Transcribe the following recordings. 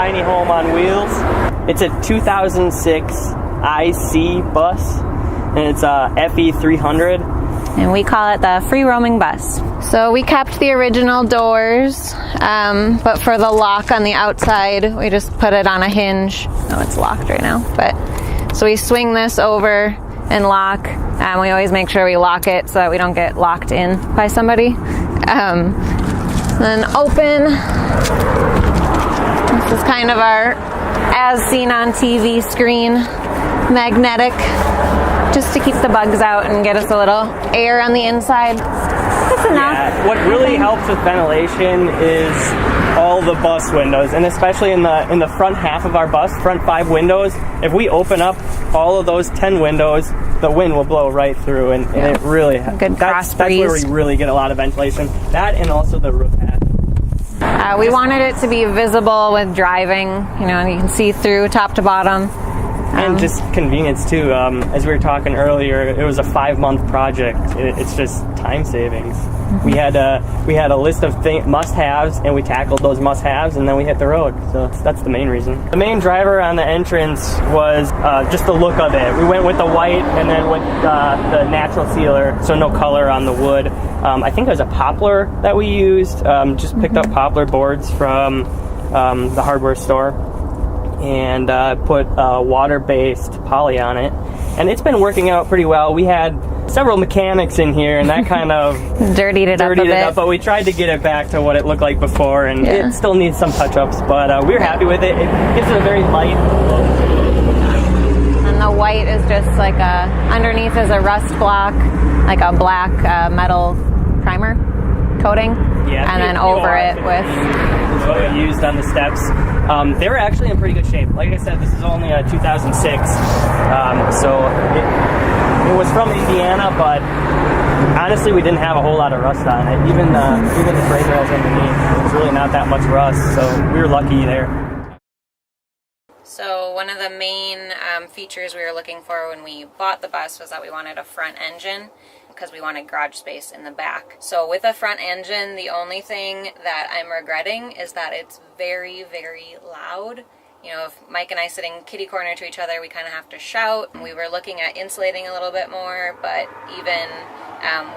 tiny home on wheels. It's a 2006 IC bus, and it's a FE300. And we call it the free roaming bus. So we kept the original doors, but for the lock on the outside, we just put it on a hinge. Oh, it's locked right now. But so we swing this over and lock. We always make sure we lock it so that we don't get locked in by somebody. Then open. This is kind of our as seen on TV screen, magnetic, just to keep the bugs out and get us a little air on the inside. That's enough. Yeah, what really helps with ventilation is all the bus windows, and especially in the front half of our bus, front 5 windows. If we open up all of those 10 windows, the wind will blow right through, and it really good cross breeze. That's where we really get a lot of ventilation. That and also the roof pad. We wanted it to be visible with driving, you know, and you can see through top to bottom. And just convenience too. As we were talking earlier, it was a 5-month project. It's just time savings. We had a list of must-haves, and we tackled those must-haves, and then we hit the road. So that's the main reason. The main driver on the entrance was just the look of it. We went with the white, and then with the natural sealer, so no color on the wood. I think it was a poplar that we used. Just picked up poplar boards from the hardware store, and put water-based poly on it, and it's been working out pretty well. We had several mechanics in here, and that kind of dirtied it up, but we tried to get it back to what it looked like before, and it still needs some touch-ups, but we're happy with it. It gives it a very light look. And the white is just like underneath is a rust block, like a black metal primer coating, and then over it with what we used on the steps. They were actually in pretty good shape. Like I said, this is only a 2006, so it was from Indiana, but honestly, we didn't have a whole lot of rust on it. Even the brake rails underneath, there's really not that much rust, so we were lucky there. So one of the main features we were looking for when we bought the bus was that we wanted a front engine, because we wanted garage space in the back. So with a front engine, the only thing that I'm regretting is that it's very, very loud. You know, if Mike and I sitting kitty corner to each other, we kind of have to shout. We were looking at insulating a little bit more, but even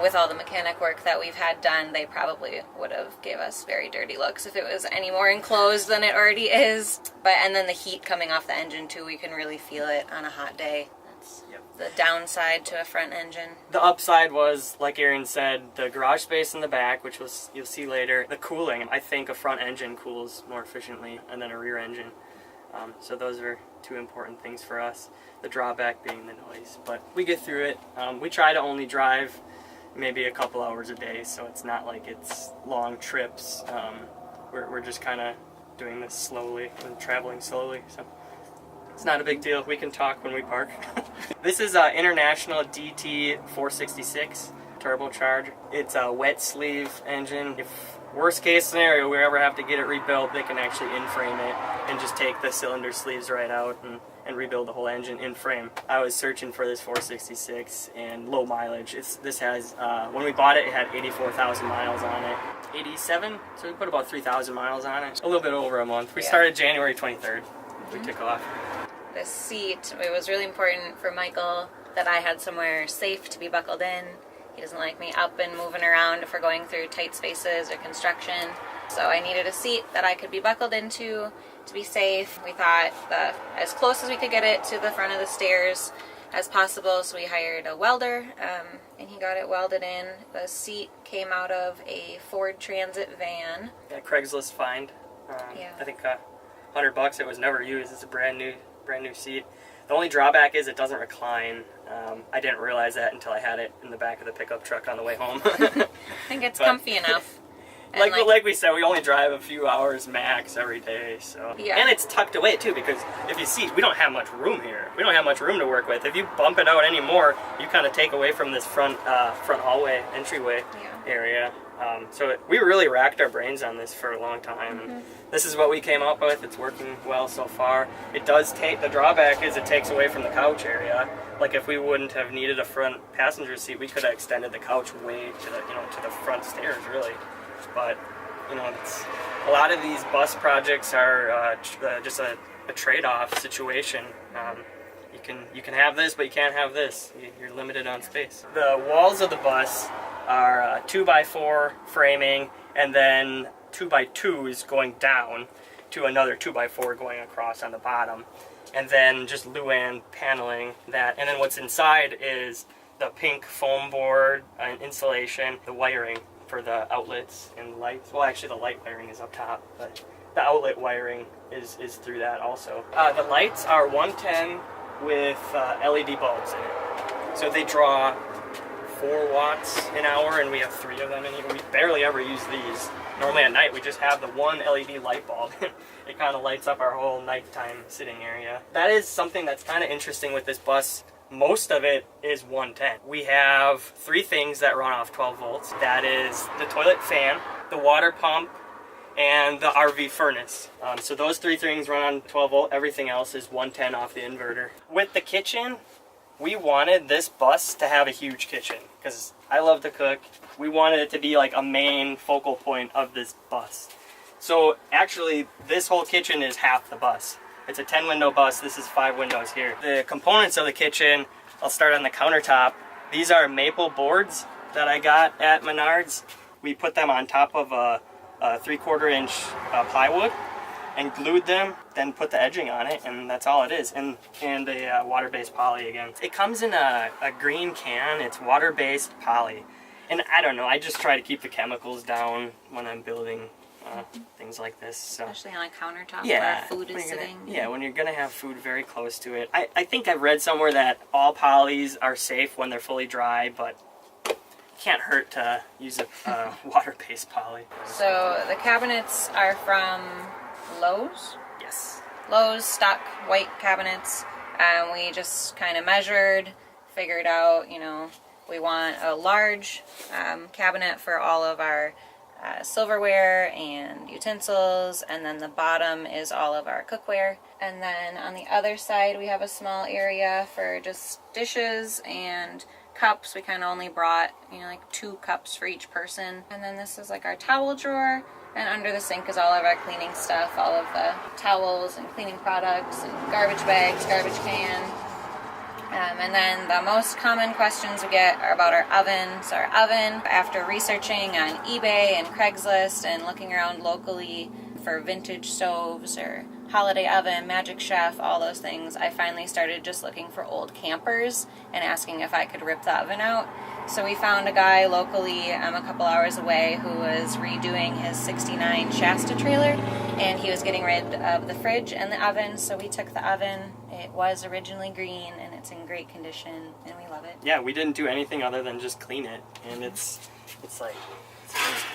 with all the mechanic work that we've had done, they probably would have gave us very dirty looks if it was any more enclosed than it already is. And then the heat coming off the engine too, we can really feel it on a hot day. The downside to a front engine. The upside was, like Aaron said, the garage space in the back, which you'll see later. The cooling. I think a front engine cools more efficiently than a rear engine. So those are 2 important things for us. The drawback being the noise. But we get through it. We try to only drive maybe a couple hours a day, so it's not like it's long trips. We're just kind of doing this slowly and traveling slowly. So it's not a big deal. We can talk when we park. This is an International DT 466 turbocharged. It's a wet sleeve engine. If worst case scenario we ever have to get it rebuilt, they can actually in-frame it and just take the cylinder sleeves right out and rebuild the whole engine in frame. I was searching for this 466 and low mileage. This has, when we bought it, it had 84,000 miles on it. 87, so we put about 3,000 miles on it. A little bit over a month. We started January 23rd. We took off. This seat, it was really important for Michael that I had somewhere safe to be buckled in. He doesn't like me up and moving around if we're going through tight spaces or construction. So I needed a seat that I could be buckled into to be safe. We thought as close as we could get it to the front of the stairs as possible, so we hired a welder, and he got it welded in. The seat came out of a Ford Transit van. Yeah, Craigslist find. I think $100. It was never used. It's a brand new seat. The only drawback is it doesn't recline. I didn't realize that until I had it in the back of the pickup truck on the way home. I think it's comfy enough. Like we said, we only drive a few hours max every day, so and it's tucked away too, because if you see, we don't have much room here. We don't have much room to work with. If you bump it out anymore, you kind of take away from this front hallway, entryway area. So we really racked our brains on this for a long time. And this is what we came up with. It's working well so far. It does take, the drawback is it takes away from the couch area. Like if we wouldn't have needed a front passenger seat, we could have extended the couch way to the front stairs really. But You know, a lot of these bus projects are just a trade-off situation. You can have this, but you can't have this. You're limited on space. The walls of the bus are 2x4 framing, and then 2x2s going down to another 2x4 going across on the bottom, and then just Luan paneling that. And then what's inside is the pink foam board and insulation, the wiring for the outlets and lights. Well, actually the light wiring is up top, but the outlet wiring is through that also. The lights are 110 with LED bulbs in it. So they draw 4 watts an hour, and we have 3 of them in here. We barely ever use these. Normally at night we just have the one LED light bulb. It kind of lights up our whole nighttime sitting area. That is something that's kind of interesting with this bus. Most of it is 110. We have 3 things that run off 12 volts. That is the toilet fan, the water pump, and the RV furnace. So those 3 things run on 12 volt. Everything else is 110 off the inverter. With the kitchen, we wanted this bus to have a huge kitchen because I love to cook. We wanted it to be like a main focal point of this bus. So actually, this whole kitchen is half the bus. It's a 10-window bus. This is 5 windows here. The components of the kitchen, I'll start on the countertop. These are maple boards that I got at Menards. We put them on top of a 3/4 inch plywood and glued them, then put the edging on it, and that's all it is. And a water-based poly again. It comes in a green can. It's water-based poly. And I don't know, I just try to keep the chemicals down when I'm building things like this. So. Especially on a countertop yeah, where food is sitting. Yeah, when you're going to have food very close to it. I think I've read somewhere that all polys are safe when they're fully dry, but it can't hurt to use a water-based poly. So the cabinets are from Lowe's? Yes. Lowe's stock white cabinets. We just kind of measured, figured out, you know, we want a large cabinet for all of our silverware and utensils, and then the bottom is all of our cookware. And then on the other side we have a small area for just dishes and cups. We kind of only brought, you know, like 2 cups for each person. And then this is like our towel drawer, and under the sink is all of our cleaning stuff, all of the towels and cleaning products and garbage bags, garbage can. And then the most common questions we get are about our oven. So our oven, after researching on eBay and Craigslist and looking around locally for vintage stoves or holiday oven, Magic Chef, all those things, I finally started just looking for old campers and asking if I could rip the oven out. So we found a guy locally a couple hours away who was redoing his 69 Shasta trailer, and he was getting rid of the fridge and the oven, so we took the oven. It was originally green, and it's in great condition, and we love it. Yeah, we didn't do anything other than just clean it, and it's like,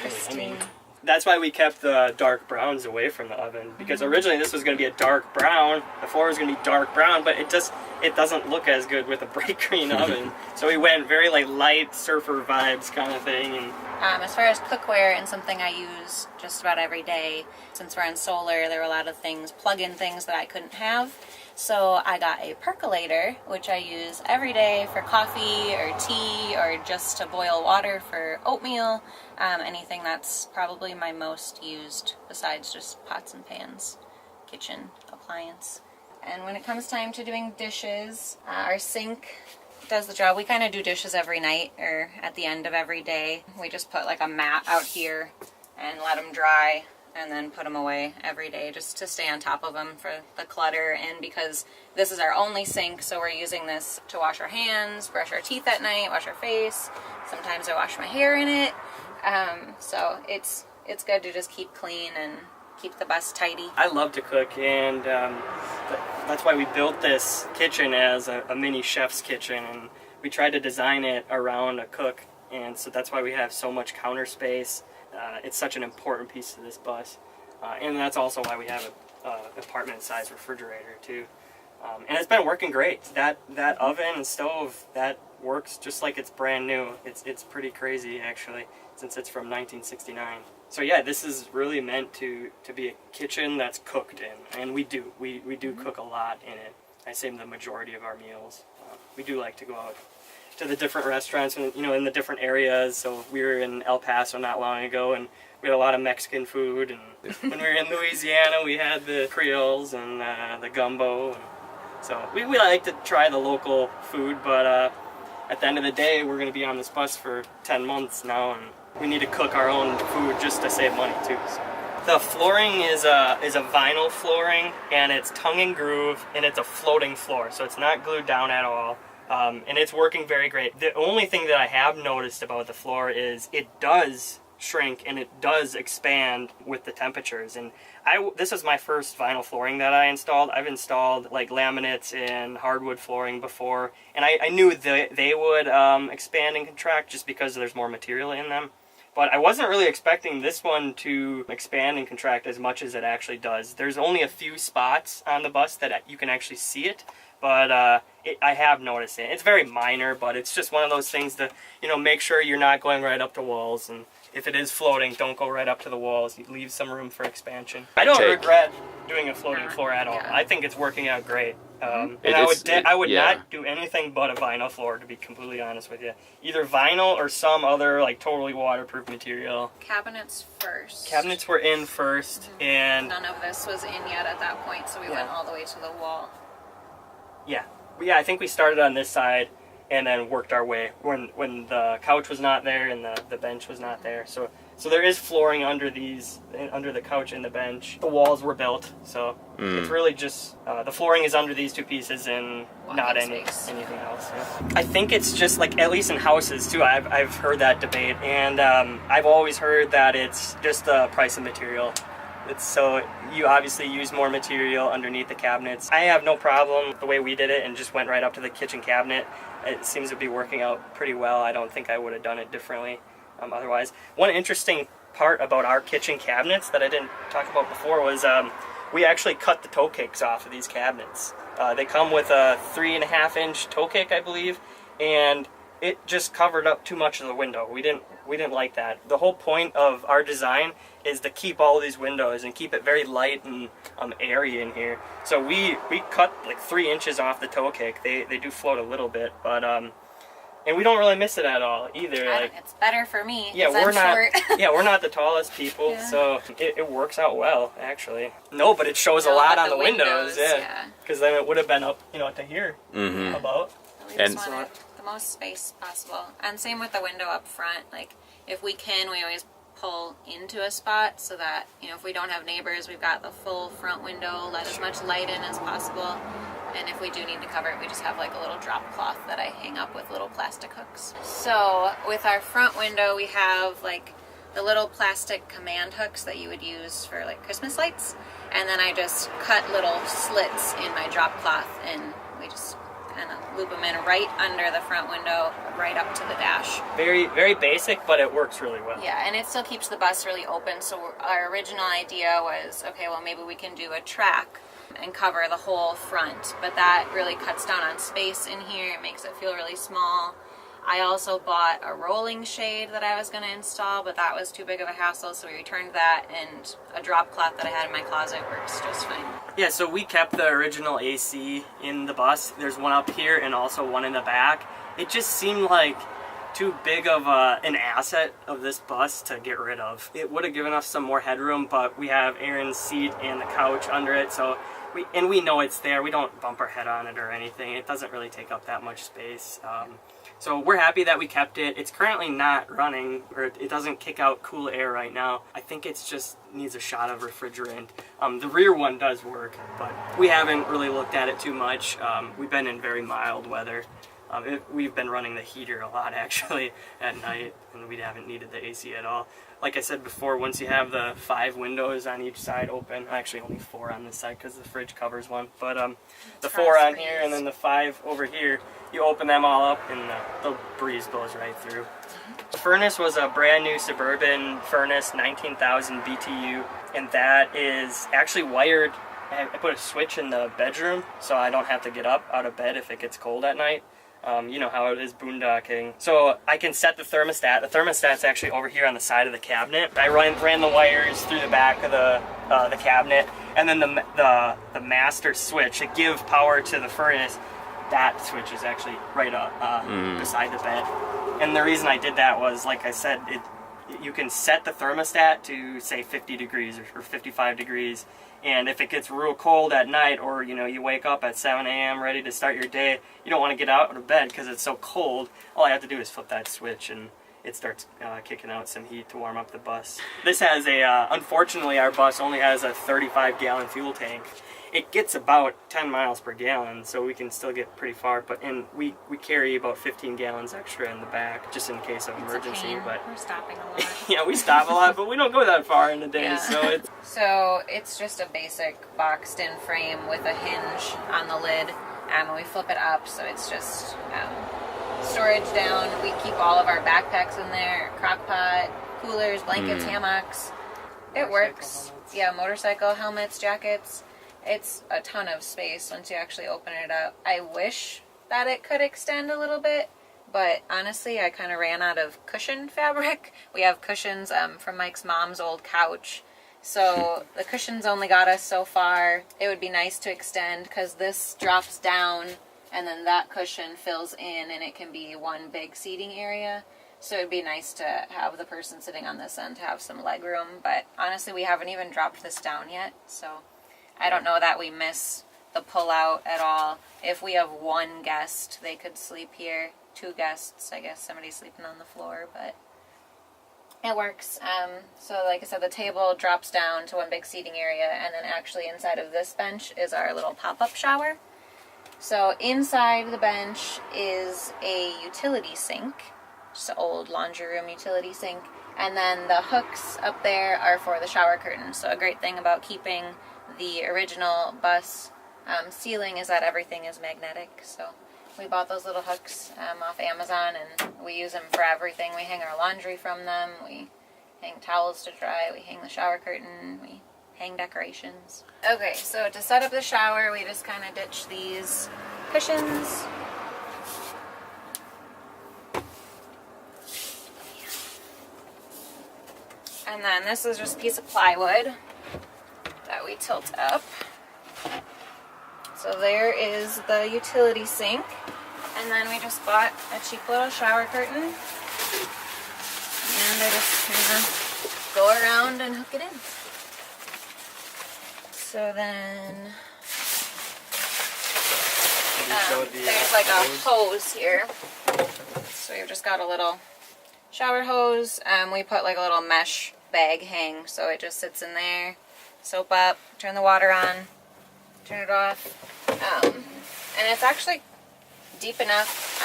Pristine. I mean, that's why we kept the dark browns away from the oven, because originally this was going to be a dark brown, the floor was going to be dark brown, but it doesn't look as good with a bright green oven. So we went very like light surfer vibes kind of thing. And as far as cookware and something I use just about every day, since we're on solar, there were a lot of things, plug-in things that I couldn't have. So I got a percolator, which I use every day for coffee or tea or just to boil water for oatmeal. Anything that's probably my most used besides just pots and pans, kitchen appliance. And when it comes time to doing dishes, our sink does the job. We kind of do dishes every night or at the end of every day. We just put like a mat out here and let them dry, and then put them away every day just to stay on top of them for the clutter. And because this is our only sink, so we're using this to wash our hands, brush our teeth at night, wash our face. Sometimes I wash my hair in it. So it's good to just keep clean and keep the bus tidy. I love to cook, and that's why we built this kitchen as a mini chef's kitchen, and we tried to design it around a cook, and so that's why we have so much counter space. It's such an important piece of this bus, and that's also why we have an apartment-sized refrigerator too. And it's been working great. That oven and stove, that works just like it's brand new. It's pretty crazy actually, since it's from 1969. So yeah, this is really meant to be a kitchen that's cooked in, and we do cook a lot in it. I say the majority of our meals. We do like to go out to the different restaurants, and in the different areas. So we were in El Paso not long ago, and we had a lot of Mexican food. And when we were in Louisiana, we had the Creoles and the gumbo. And so we like to try the local food, but at the end of the day, we're going to be on this bus for 10 months now, and we need to cook our own food just to save money too. So. The flooring is a vinyl flooring, and it's tongue and groove, and it's a floating floor, so it's not glued down at all, and it's working very great. The only thing that I have noticed about the floor is it does shrink and it does expand with the temperatures. And this is my first vinyl flooring that I installed. I've installed like laminates and hardwood flooring before, and I knew they would expand and contract just because there's more material in them. But I wasn't really expecting this one to expand and contract as much as it actually does. There's only a few spots on the bus that you can actually see it, but I have noticed it. It's very minor, but it's just one of those things to, make sure you're not going right up to walls. And if it is floating, don't go right up to the walls. You leave some room for expansion. I don't regret doing a floating floor at all. Yeah. I think it's working out great. And I would not do anything but a vinyl floor, to be completely honest with you. Either vinyl or some other like totally waterproof material. Cabinets first. Cabinets were in first, and none of this was in yet at that point, so we went all the way to the wall. Yeah, I think we started on this side and then worked our way when the couch was not there and the bench was not there. So there is flooring under the couch and the bench. The walls were built, so it's really just the flooring is under these two pieces and not anything else. Yeah. I think it's just like, at least in houses too, I've heard that debate, and I've always heard that it's just the price of material. So you obviously use more material underneath the cabinets. I have no problem with the way we did it and just went right up to the kitchen cabinet. It seems to be working out pretty well. I don't think I would have done it differently otherwise. One interesting part about our kitchen cabinets that I didn't talk about before was we actually cut the toe kicks off of these cabinets. They come with a 3.5-inch toe kick, I believe, and it just covered up too much of the window. We didn't like that. The whole point of our design is to keep all these windows and keep it very light and airy in here. So we cut like 3 inches off the toe kick. They do float a little bit, but and we don't really miss it at all either. It's better for me. Yeah, we're not. We're not the tallest people, so it works out well actually. No, but it shows a lot on the windows. Yeah, because then it would have been up, to here about. We just wanted the most space possible, and same with the window up front. Like if we can, we always pull into a spot so that if we don't have neighbors, we've got the full front window, let as much light in as possible. And if we do need to cover it, we just have like a little drop cloth that I hang up with little plastic hooks. So with our front window, we have like the little plastic command hooks that you would use for like Christmas lights, and then I just cut little slits in my drop cloth, and we just kind of loop them in right under the front window, right up to the dash. Very, very basic, but it works really well. Yeah, and it still keeps the bus really open. So our original idea was, okay, well maybe we can do a track and cover the whole front, but that really cuts down on space in here. It makes it feel really small. I also bought a rolling shade that I was going to install, but that was too big of a hassle, so we returned that, and a drop cloth that I had in my closet works just fine. Yeah, so we kept the original AC in the bus. There's one up here and also one in the back. It just seemed like too big of an asset of this bus to get rid of. It would have given us some more headroom, but we have Aaron's seat and the couch under it, so we know it's there. We don't bump our head on it or anything. It doesn't really take up that much space. So we're happy that we kept it. It's currently not running, or it doesn't kick out cool air right now. I think it's just needs a shot of refrigerant. The rear one does work, but we haven't really looked at it too much. We've been in very mild weather. We've been running the heater a lot actually at night, and we haven't needed the AC at all. Like I said before, once you have the 5 windows on each side open, actually only 4 on this side because the fridge covers one, but the 4 on here and then the 5 over here, you open them all up and the breeze blows right through. The furnace was a brand new Suburban furnace, 19,000 BTU, and that is actually wired. I put a switch in the bedroom so I don't have to get up out of bed if it gets cold at night. You know how it is boondocking. So I can set the thermostat. The thermostat's actually over here on the side of the cabinet. I ran the wires through the back of the cabinet, and then the master switch to give power to the furnace that switch is actually right up beside the bed. And the reason I did that was, like I said, you can set the thermostat to say 50 degrees or 55 degrees. And if it gets real cold at night, or you wake up at 7 a.m. ready to start your day, you don't want to get out of bed because it's so cold. All I have to do is flip that switch and it starts kicking out some heat to warm up the bus. This has unfortunately our bus only has a 35-gallon fuel tank. It gets about 10 miles per gallon, so we can still get pretty far, and we carry about 15 gallons extra in the back, just in case of emergency. A pain. But we're stopping a lot. yeah, we stop a lot, but we don't go that far in a day, Yeah. so it's... It's just a basic boxed-in frame with a hinge on the lid, and we flip it up, so it's just storage down. We keep all of our backpacks in there, crock pot, coolers, blankets, hammocks. It works. Helmets. Yeah, motorcycle helmets, jackets. It's a ton of space once you actually open it up. I wish that it could extend a little bit, but honestly, I kind of ran out of cushion fabric. We have cushions from Mike's mom's old couch, so the cushions only got us so far. It would be nice to extend because this drops down and then that cushion fills in and it can be one big seating area. So it'd be nice to have the person sitting on this end to have some leg room, but honestly, we haven't even dropped this down yet, so I don't know that we miss the pull-out at all. If we have one guest, they could sleep here. 2 guests, I guess somebody's sleeping on the floor, but it works. So like I said, the table drops down to one big seating area, and then actually inside of this bench is our little pop-up shower. So inside the bench is a utility sink, just an old laundry room utility sink, and then the hooks up there are for the shower curtain. So a great thing about keeping the original bus ceiling is that everything is magnetic. So we bought those little hooks off Amazon, and we use them for everything. We hang our laundry from them, we hang towels to dry, we hang the shower curtain, we hang decorations. Okay, so to set up the shower, we just kind of ditch these cushions. And then this is just a piece of plywood that we tilt up. So there is the utility sink. And then we just bought a cheap little shower curtain. And I just kind of go around and hook it in. So then there's like a hose here. So we've just got a little shower hose. We put like a little mesh bag hang, so it just sits in there. Soap up, turn the water on, turn it off. And it's actually deep enough.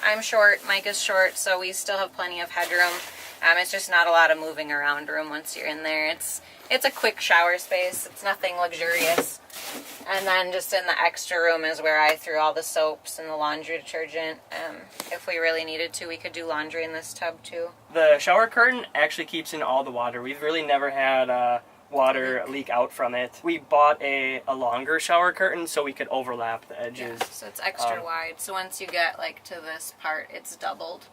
I'm short, Mike is short, so we still have plenty of headroom. It's just not a lot of moving around room once you're in there. It's a quick shower space. It's nothing luxurious. And then just in the extra room is where I threw all the soaps and the laundry detergent. If we really needed to, we could do laundry in this tub too. The shower curtain actually keeps in all the water. We've really never had water leak out from it. We bought a longer shower curtain so we could overlap the edges. Yeah, so it's extra wide. So once you get like to this part, it's doubled.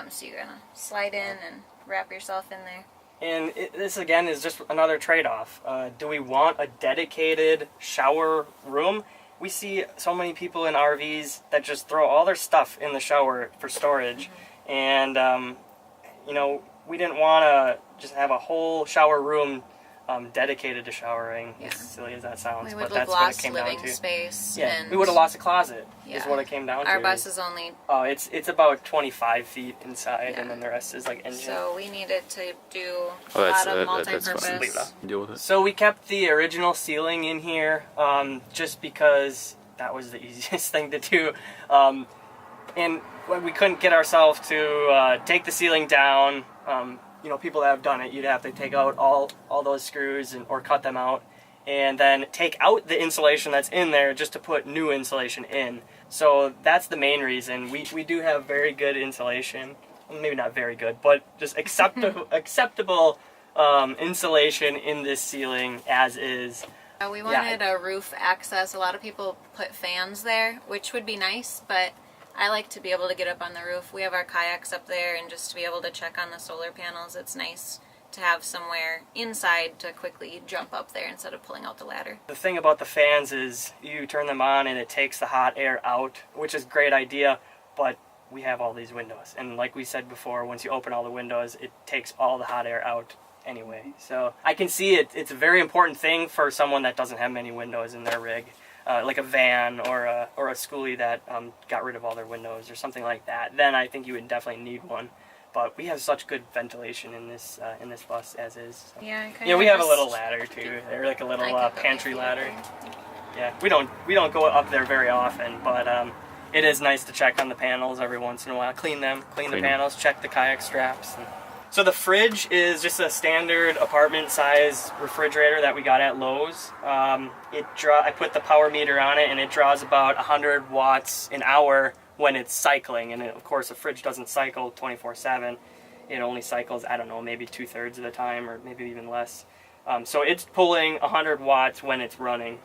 So you're gonna slide in and wrap yourself in there. And this again is just another trade-off. Do we want a dedicated shower room? We see so many people in RVs that just throw all their stuff in the shower for storage. And, we didn't want to just have a whole shower room dedicated to showering, as silly as that sounds. We would but have that's what it lost came living down to. space. Yeah, and we would have lost a closet, is Yeah. what it came down to. Our bus is only... Oh, it's about 25 feet inside, Yeah. and then the rest is like engine. So we needed to do a Oh, lot of that's multi-purpose. fine. Deal with it. So we kept the original ceiling in here just because that was the easiest thing to do. And when we couldn't get ourselves to take the ceiling down, people that have done it, you'd have to take out all those screws or cut them out, and then take out the insulation that's in there just to put new insulation in. So that's the main reason. We do have very good insulation. Well, maybe not very good, but just acceptable insulation in this ceiling as is. We wanted a roof access. A lot of people put fans there, which would be nice, but I like to be able to get up on the roof. We have our kayaks up there, and just to be able to check on the solar panels, it's nice to have somewhere inside to quickly jump up there instead of pulling out the ladder. The thing about the fans is you turn them on and it takes the hot air out, which is a great idea, but we have all these windows. And like we said before, once you open all the windows, it takes all the hot air out anyway. So I can see it. It's a very important thing for someone that doesn't have many windows in their rig, like a van or a Skoolie that got rid of all their windows or something like that. Then I think you would definitely need one. But we have such good ventilation in this bus as is. So. Yeah, we have a little ladder too. They're like a little pantry ladder. Yeah, we don't go up there very often, but it is nice to check on the panels every once in a while. Clean the panels, check the kayak straps. So the fridge is just a standard apartment size refrigerator that we got at Lowe's. I put the power meter on it and it draws about 100 watts an hour when it's cycling. And of course the fridge doesn't cycle 24/7. It only cycles, I don't know, maybe 2/3 of the time or maybe even less. So it's pulling 100 watts when it's running.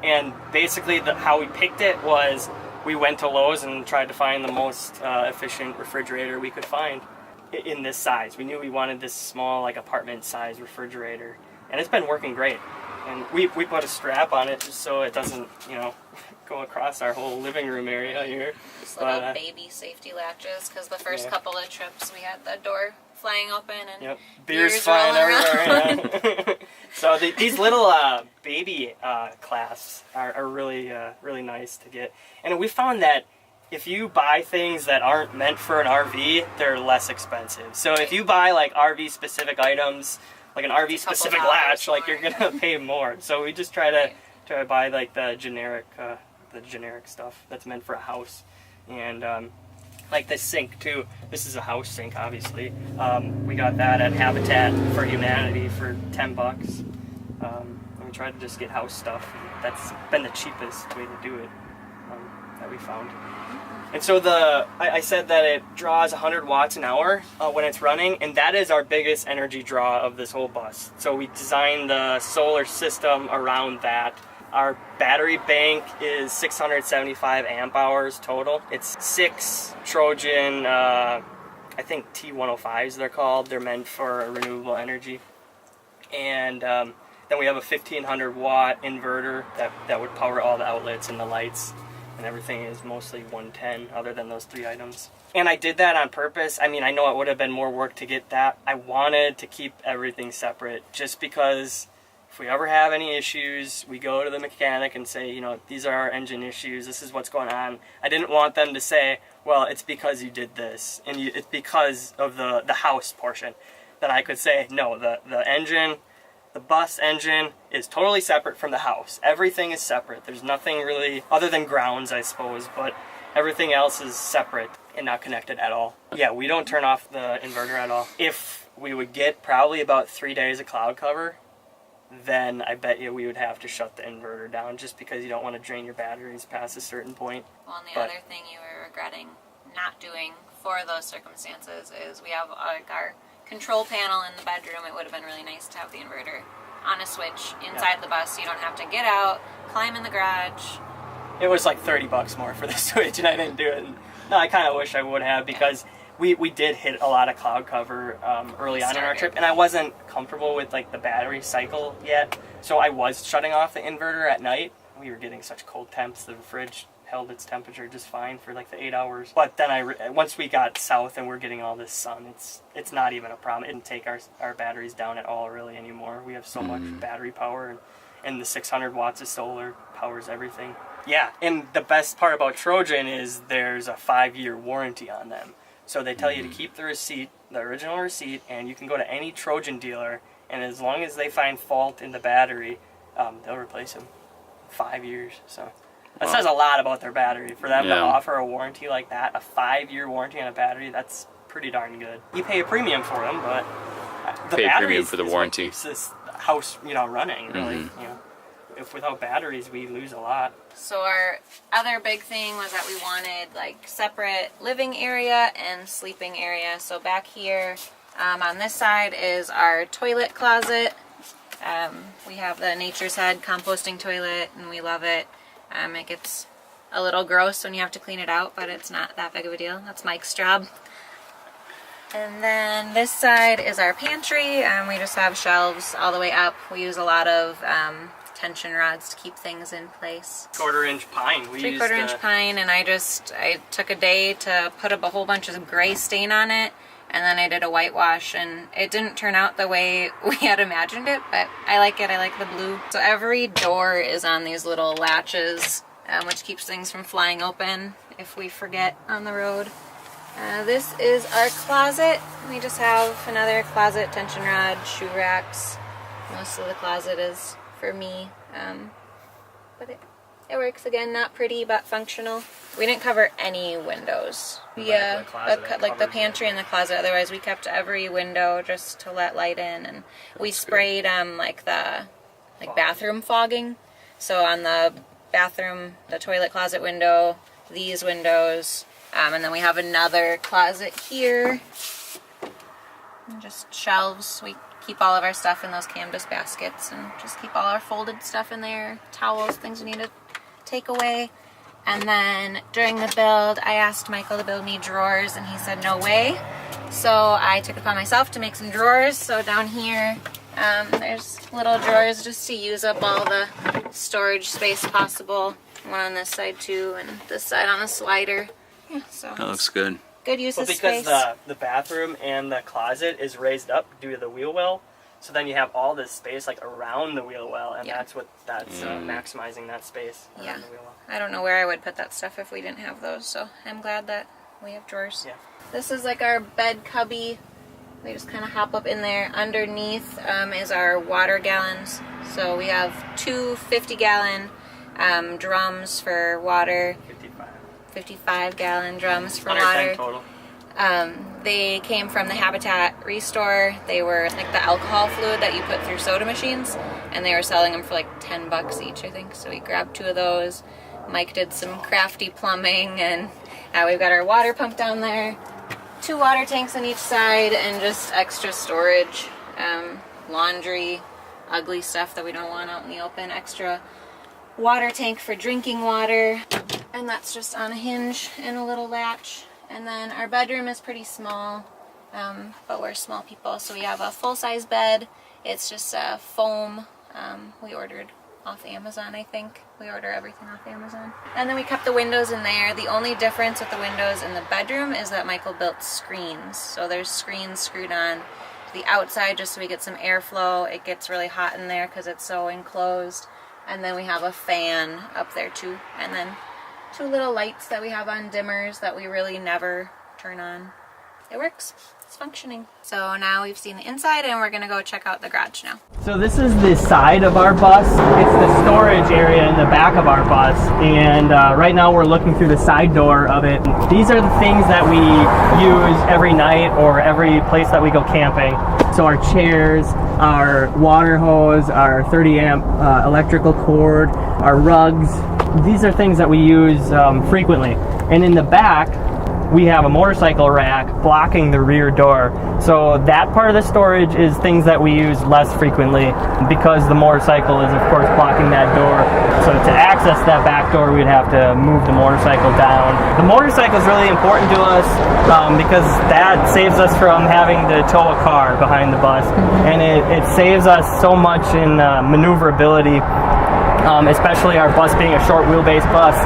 And basically how we picked it was we went to Lowe's and tried to find the most efficient refrigerator we could find in this size. We knew we wanted this small, like, apartment size refrigerator, and it's been working great. And we put a strap on it just so it doesn't, go across our whole living room area here. Just little baby safety latches, because the first couple of trips we had the door flying open and beers flying everywhere. Yeah. So these little baby clasps are really really nice to get, and we found that if you buy things that aren't meant for an RV, they're less expensive. So if you buy like RV specific items, like an RV specific latch, like you're gonna pay more. So we just try to buy like the generic stuff that's meant for a house, and like this sink too. This is a house sink, obviously. We got that at Habitat for Humanity for $10. And we tried to just get house stuff. That's been the cheapest way to do it that we found. And so I said that it draws 100 watts an hour when it's running, and that is our biggest energy draw of this whole bus. So we designed the solar system around that. Our battery bank is 675 amp hours total. It's 6 Trojan, I think T105s they're called. They're meant for renewable energy. And then we have a 1500 watt inverter that would power all the outlets and the lights. And everything is mostly 110 other than those 3 items. And I did that on purpose. I mean, I know it would have been more work to get that. I wanted to keep everything separate just because if we ever have any issues, we go to the mechanic and say, these are our engine issues, this is what's going on. I didn't want them to say, well, it's because you did this, and it's because of the house portion. That I could say, no, the engine, the bus engine is totally separate from the house. Everything is separate. There's nothing really, other than grounds, I suppose, but everything else is separate and not connected at all. Yeah, we don't turn off the inverter at all. If we would get probably about 3 days of cloud cover, then I bet you we would have to shut the inverter down just because you don't want to drain your batteries past a certain point. Well, and the other thing you were regretting not doing for those circumstances is we have our control panel in the bedroom. It would have been really nice to have the inverter on a switch inside the bus so you don't have to get out, climb in the garage. It was like $30 more for the switch and I didn't do it. No, I kind of wish I would have because we did hit a lot of cloud cover early on in our trip, and I wasn't comfortable with like the battery cycle yet, so I was shutting off the inverter at night. We were getting such cold temps, the fridge held its temperature just fine for like the 8 hours. But then once we got south and we're getting all this sun, it's not even a problem. It didn't take our batteries down at all really anymore. We have so much battery power, and the 600 watts of solar powers everything. Yeah, and the best part about Trojan is there's a 5-year warranty on them. So they tell you to keep the receipt, the original receipt, and you can go to any Trojan dealer, and as long as they find fault in the battery, they'll replace them. 5 years. So that says a lot about their battery. For them to offer a warranty like that, a 5-year warranty on a battery, that's pretty darn good. You pay a premium for them, but the pay a battery premium for the warranty. Keeps this house, running. Really, If without batteries, we lose a lot. So our other big thing was that we wanted like separate living area and sleeping area. So back here on this side is our toilet closet. We have the Nature's Head composting toilet and we love it. It gets a little gross when you have to clean it out, but it's not that big of a deal. That's Mike's job. And then this side is our pantry, and we just have shelves all the way up. We use a lot of tension rods to keep things in place. 1/4-inch pine. We 3/4-inch pine, and I took a day to put up a whole bunch of gray stain on it, and then I did a whitewash, and it didn't turn out the way we had imagined it, but I like it. I like the blue. So every door is on these little latches, which keeps things from flying open if we forget on the road. This is our closet. We just have another closet, tension rod, shoe racks. Most of the closet is for me, but it works. Again, not pretty but functional. We didn't cover any windows. Yeah, like the pantry and the closet. Otherwise, we kept every window just to let light in, and we sprayed like bathroom fogging. So on the bathroom, the toilet closet window, these windows. And then we have another closet here. And just shelves. We keep all of our stuff in those canvas baskets and just keep all our folded stuff in there. Towels, things we need to take away. And then during the build, I asked Michael to build me drawers, and he said no way. So I took it upon myself to make some drawers. So down here, there's little drawers just to use up all the storage space possible. One on this side too, and this side on the slider. Yeah, so that looks good. Good use of because space. the bathroom and the closet is raised up due to the wheel well, so then you have all this space like around the wheel well, and that's maximizing that space around the wheel well. I don't know where I would put that stuff if we didn't have those, so I'm glad that we have drawers. Yeah. This is like our bed cubby. We just kind of hop up in there. Underneath is our water gallons. So we have two 50-gallon drums for water. 55-gallon drums for water. Total. They came from the Habitat Restore. They were like the alcohol fluid that you put through soda machines, and they were selling them for like $10 each, I think. So we grabbed 2 of those. Mike did some crafty plumbing, and we've got our water pump down there. 2 water tanks on each side, and just extra storage, laundry, ugly stuff that we don't want out in the open, extra water tank for drinking water, and that's just on a hinge and a little latch. And then our bedroom is pretty small, but we're small people, so we have a full-size bed. It's just a foam. We ordered off Amazon, I think. We order everything off Amazon. And then we kept the windows in there. The only difference with the windows in the bedroom is that Michael built screens. So there's screens screwed on the outside just so we get some airflow. It gets really hot in there because it's so enclosed. And then we have a fan up there too. And then 2 little lights that we have on dimmers that we really never turn on. It works. It's functioning. So now we've seen the inside, and we're gonna go check out the garage now. So this is the side of our bus. It's the storage area in the back of our bus, and right now we're looking through the side door of it. These are the things that we use every night or every place that we go camping. So our chairs, our water hose, our 30-amp electrical cord, our rugs. These are things that we use frequently. And in the back, we have a motorcycle rack blocking the rear door. So that part of the storage is things that we use less frequently because the motorcycle is, of course, blocking that door. So to access that back door, we'd have to move the motorcycle down. The motorcycle is really important to us because that saves us from having to tow a car behind the bus. And it saves us so much in maneuverability. Especially our bus being a short wheelbase bus,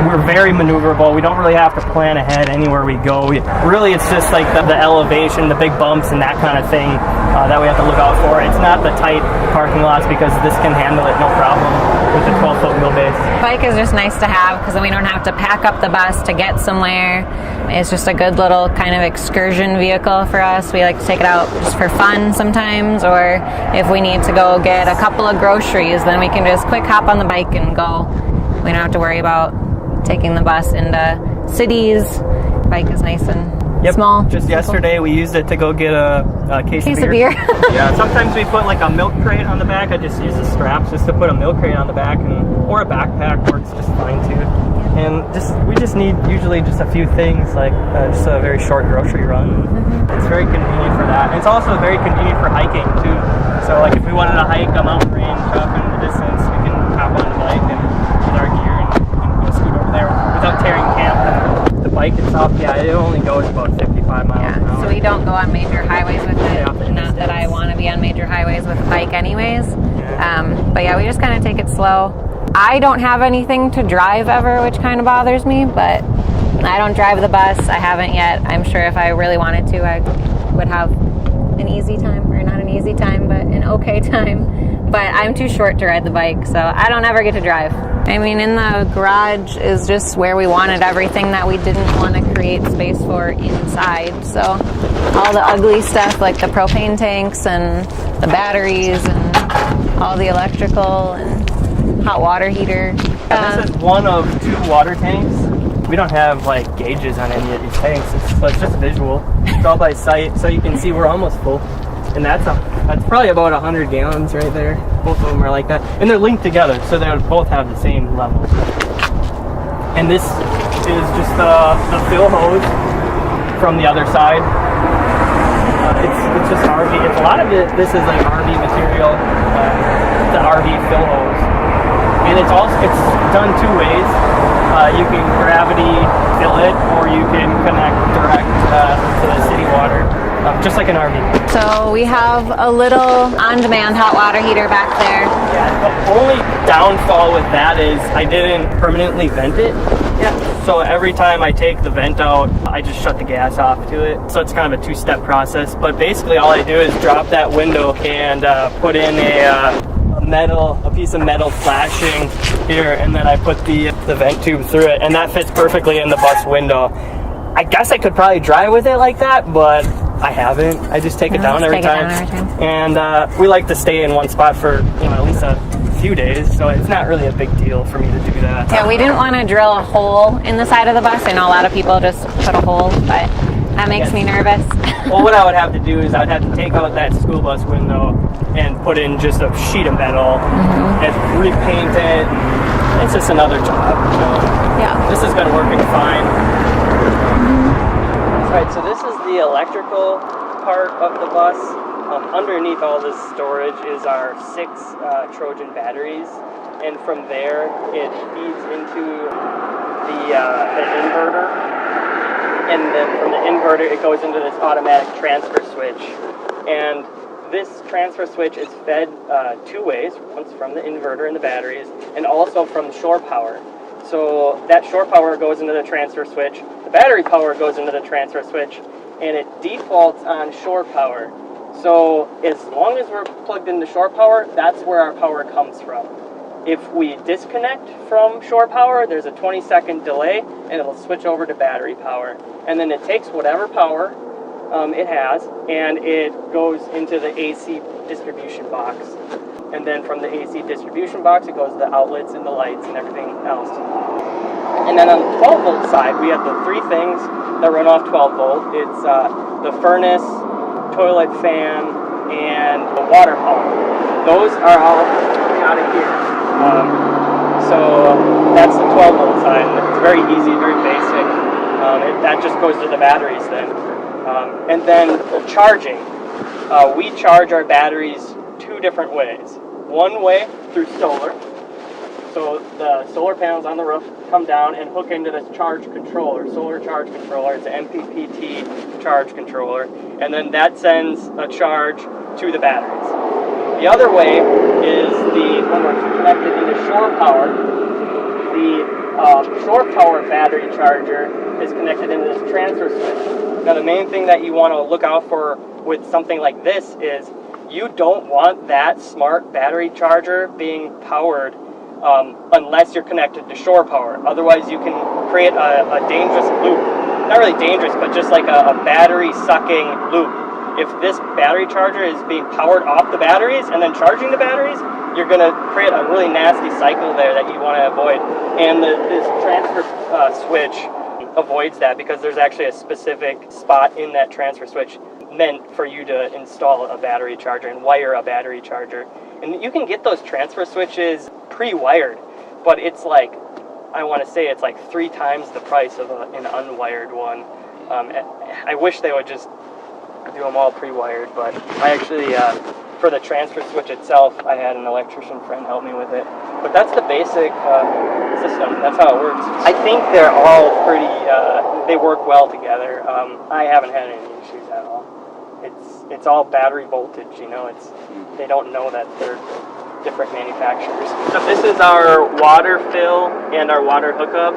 we're very maneuverable. We don't really have to plan ahead anywhere we go. Really, it's just like the elevation, the big bumps, and that kind of thing that we have to look out for. It's not the tight parking lots because this can handle it no problem with the 12-foot wheelbase. Bike is just nice to have because then we don't have to pack up the bus to get somewhere. It's just a good little kind of excursion vehicle for us. We like to take it out just for fun sometimes, or if we need to go get a couple of groceries, then we can just quick hop on the bike and go. We don't have to worry about taking the bus into cities. Bike is nice and small. Just yesterday we used it to go get a case of beer. Yeah, sometimes we put like a milk crate on the back. I just use the straps just to put a milk crate on the back, or a backpack works just fine too. And we just need usually just a few things, like just a very short grocery run. It's very convenient for that. And it's also very convenient for hiking too. So like if we wanted to hike a mountain range up in the distance, we can hop on the bike and with our gear and go scoot over there without tearing camp. And the bike bike itself, yeah, it only goes about 55 miles an hour. So we don't go on major highways with it. Yeah, Not that I want to be on major highways with a bike anyways. Yeah. But yeah, we just kind of take it slow. I don't have anything to drive ever, which kind of bothers me, but I don't drive the bus. I haven't yet. I'm sure if I really wanted to, I would have an easy time, or not an easy time, but an okay time. But I'm too short to ride the bike, so I don't ever get to drive. I mean, in the garage is just where we wanted everything that we didn't want to create space for inside. So all the ugly stuff like the propane tanks and the batteries and all the electrical and hot water heater. This is one of 2 water tanks. We don't have like gauges on any of these tanks, so it's just visual. It's all by sight, so you can see we're almost full. And that's probably about 100 gallons right there. Both of them are like that. And they're linked together, so they would both have the same level. And this is just the fill hose from the other side. It's just RV. It's a lot of it. This is like RV material. The RV fill hose. And it's done 2 ways. You can gravity fill it, or you can connect direct to the city water, just like an RV. So we have a little on-demand hot water heater back there. Yeah, the only downfall with that is I didn't permanently vent it. Yeah. So every time I take the vent out, I just shut the gas off to it. So it's kind of a 2-step process. But basically all I do is drop that window and put in a piece of metal flashing here, and then I put the vent tube through it, and that fits perfectly in the bus window. I guess I could probably drive with it like that, but I haven't. I just take it down every time. And we like to stay in one spot for at least a few days, so it's not really a big deal for me to do that. Yeah, we didn't want to drill a hole in the side of the bus. I know a lot of people just put a hole, but that makes me nervous. Well, what I would have to do is I'd have to take out that school bus window and put in just a sheet of metal and repaint it. It's just another job. Yeah. This has been working fine. Alright, so this is the electrical part of the bus. Underneath all this storage is our 6 Trojan batteries, and from there it feeds into the inverter, and then from the inverter it goes into this automatic transfer switch. And this transfer switch is fed 2 ways, once from the inverter and the batteries, and also from shore power. So that shore power goes into the transfer switch, the battery power goes into the transfer switch, and it defaults on shore power. So as long as we're plugged into shore power, that's where our power comes from. If we disconnect from shore power, there's a 20-second delay, and it'll switch over to battery power. And then it takes whatever power it has, and it goes into the AC distribution box. And then from the AC distribution box, it goes to the outlets and the lights and everything else. And then on the 12-volt side, we have the 3 things that run off 12-volt. It's the furnace, toilet fan, and the water pump. Those are all out of here. So that's the 12-volt side. It's very easy, very basic. That just goes to the batteries then. And then charging. We charge our batteries 2 different ways. One way through solar. So the solar panels on the roof come down and hook into this charge controller, solar charge controller. It's an MPPT charge controller. And then that sends a charge to the batteries. The other way is when we're connected into shore power, the shore power battery charger is connected into this transfer switch. Now the main thing that you want to look out for with something like this is you don't want that smart battery charger being powered unless you're connected to shore power. Otherwise you can create a dangerous loop. Not really dangerous, but just like a battery sucking loop. If this battery charger is being powered off the batteries and then charging the batteries, you're going to create a really nasty cycle there that you want to avoid. And this transfer switch avoids that because there's actually a specific spot in that transfer switch meant for you to install a battery charger and wire a battery charger. And you can get those transfer switches pre-wired, but it's like, I want to say it's like 3 times the price of an unwired one. I wish they would just do them all pre-wired, but I actually for the transfer switch itself, I had an electrician friend help me with it. But that's the basic system. That's how it works. I think they're all pretty, they work well together. I haven't had any issues at all. It's all battery voltage, you know, they don't know that they're different manufacturers. So this is our water fill and our water hookup.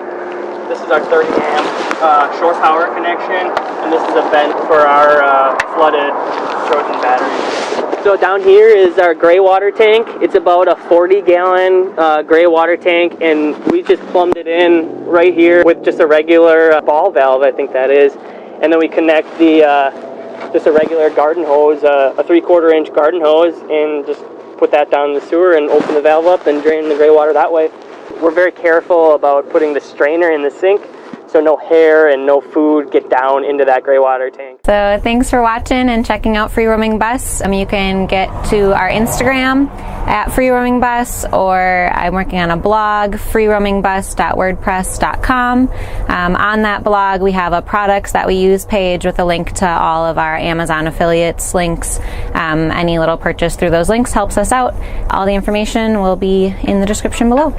This is our 30 amp shore power connection, and this is a vent for our flooded Trojan battery. So down here is our gray water tank. It's about a 40-gallon gray water tank, and we just plumbed it in right here with just a regular ball valve, I think that is. And then we connect just a regular garden hose, a 3/4 inch garden hose, and just put that down the sewer and open the valve up and drain the gray water that way. We're very careful about putting the strainer in the sink so no hair and no food get down into that gray water tank. So thanks for watching and checking out Free Roaming Bus. You can get to our Instagram at Free Roaming Bus, or I'm working on a blog, freeroamingbus.wordpress.com. On that blog we have a products that we use page with a link to all of our Amazon affiliates links. Any little purchase through those links helps us out. All the information will be in the description below.